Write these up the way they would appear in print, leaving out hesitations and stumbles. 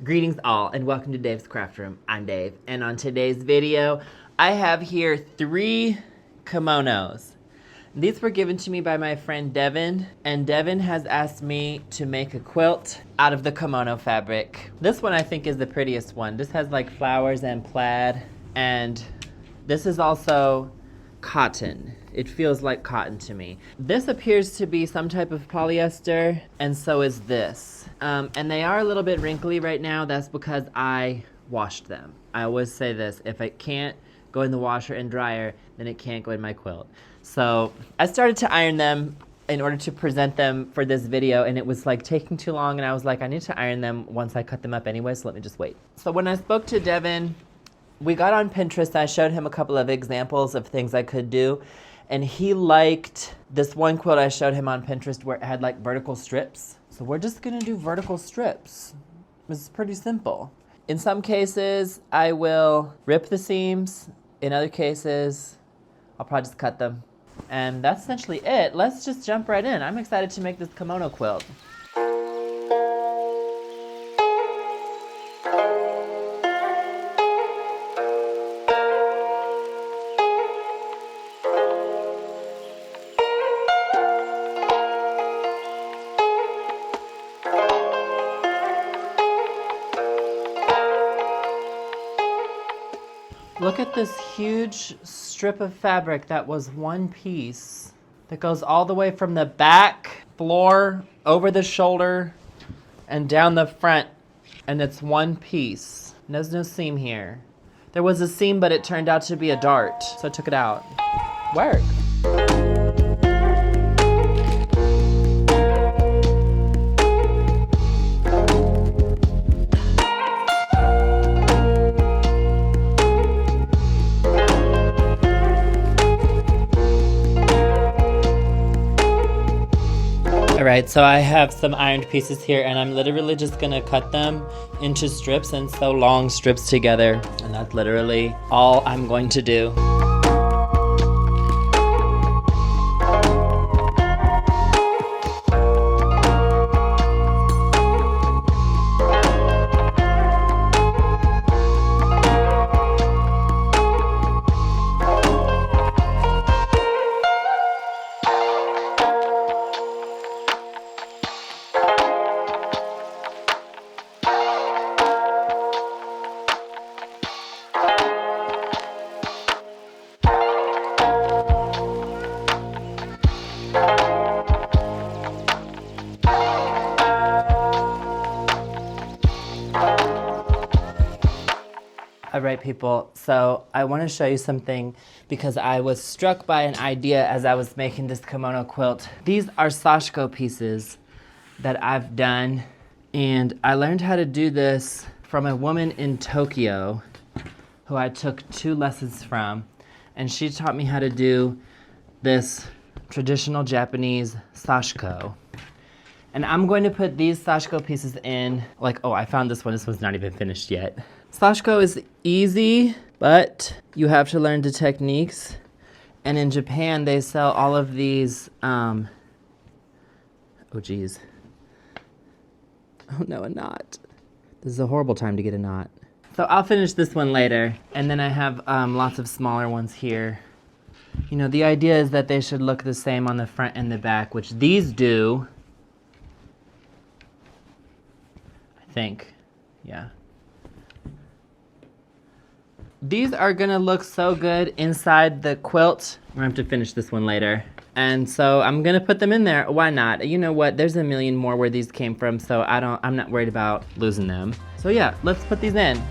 Greetings all and welcome to Dave's Craft Room. I'm Dave, and on today's video I have here 3 kimonos. These were given to me by my friend Devin, and Devin has asked me to make a quilt out of the kimono fabric. This one I think is the prettiest one. This has like flowers and plaid, and this is also cotton. It feels like cotton to me. This appears to be some type of polyester, and so is this. And they are a little bit wrinkly right now. That's because I washed them. I always say this, if it can't go in the washer and dryer, then it can't go in my quilt. So I started to iron them in order to present them for this video, and it was like taking too long, and I was like, I need to iron them once I cut them up anyway, so let me just wait. So when I spoke to Devin, we got on Pinterest. I showed him a couple of examples of things I could do, and he liked this one quilt I showed him on Pinterest where it had like vertical strips. So we're just gonna do vertical strips. It's pretty simple. In some cases, I will rip the seams. In other cases, I'll probably just cut them. And that's essentially it. Let's just jump right in. I'm excited to make this kimono quilt. Look at this huge strip of fabric that was one piece that goes all the way from the back floor, over the shoulder, and down the front, and it's one piece. There's no seam here. There was a seam, but it turned out to be a dart, so I took it out. Work. Alright, so I have some ironed pieces here, and I'm literally just gonna cut them into strips and sew long strips together. And that's literally all I'm going to do. Alright people, so I want to show you something because I was struck by an idea as I was making this kimono quilt. These are Sashiko pieces that I've done, and I learned how to do this from a woman in Tokyo who I took 2 lessons from, and she taught me how to do this traditional Japanese Sashiko. And I'm going to put these Sashiko pieces in, like, oh, I found this one. This one's not even finished yet. Sashiko is easy, but you have to learn the techniques. And in Japan, they sell all of these, oh geez. Oh no, a knot. This is a horrible time to get a knot. So I'll finish this one later. And then I have lots of smaller ones here. You know, the idea is that they should look the same on the front and the back, which these do. I think, yeah. These are gonna look so good inside the quilt. We're gonna have to finish this one later. And so I'm gonna put them in there. Why not? You know what? There's a million more where these came from, so I'm not worried about losing them. So yeah, let's put these in.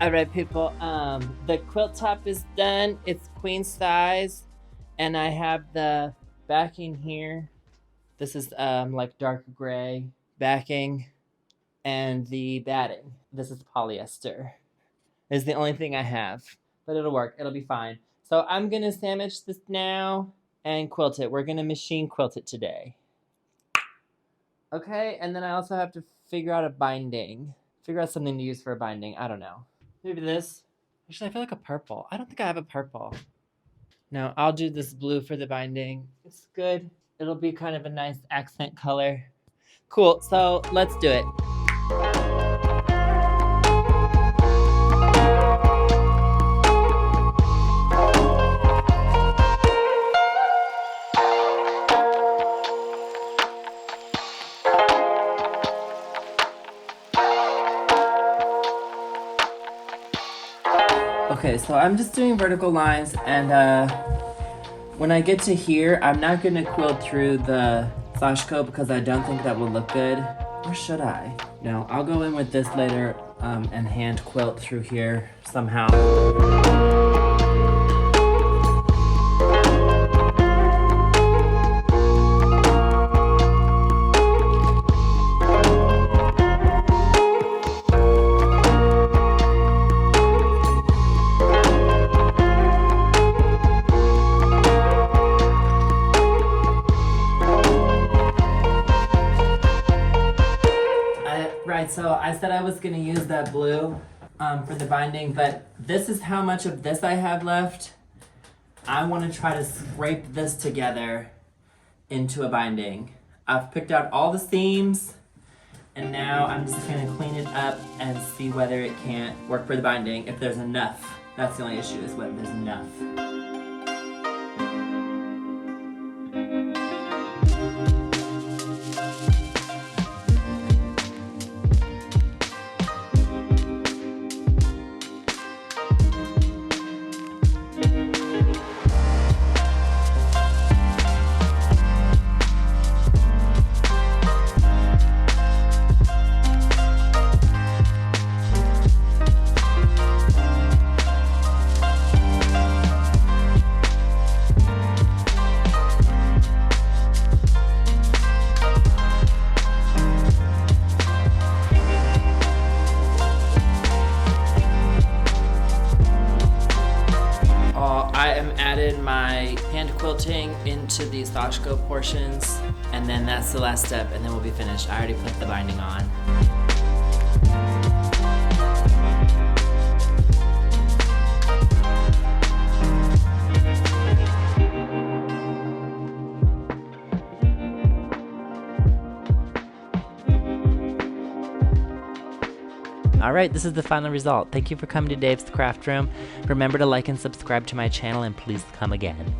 All right, people. The quilt top is done. It's queen size, and I have the backing here. This is like dark gray backing, and the batting. This is polyester. Is the only thing I have, but it'll work. It'll be fine. So I'm gonna sandwich this now and quilt it. We're gonna machine quilt it today. Okay, and then I also have to figure out a binding. Figure out something to use for a binding. I don't know. Maybe this. Actually, I feel like a purple. I don't think I have a purple. No, I'll do this blue for the binding. It's good. It'll be kind of a nice accent color. Cool, so let's do it. Okay, so I'm just doing vertical lines, and when I get to here, I'm not gonna quilt through the Sashiko because I don't think that will look good. Or should I? No, I'll go in with this later and hand quilt through here somehow. Right, so I said I was gonna use that blue for the binding, but this is how much of this I have left. I wanna try to scrape this together into a binding. I've picked out all the seams, and now I'm just gonna clean it up and see whether it can't work for the binding, if there's enough. That's the only issue, is whether there's enough. My hand quilting into these Sashiko portions, and then that's the last step, and then we'll be finished. I already put the binding on. Alright, this is the final result. Thank you for coming to Dave's Craft Room. Remember to like and subscribe to my channel, and please come again.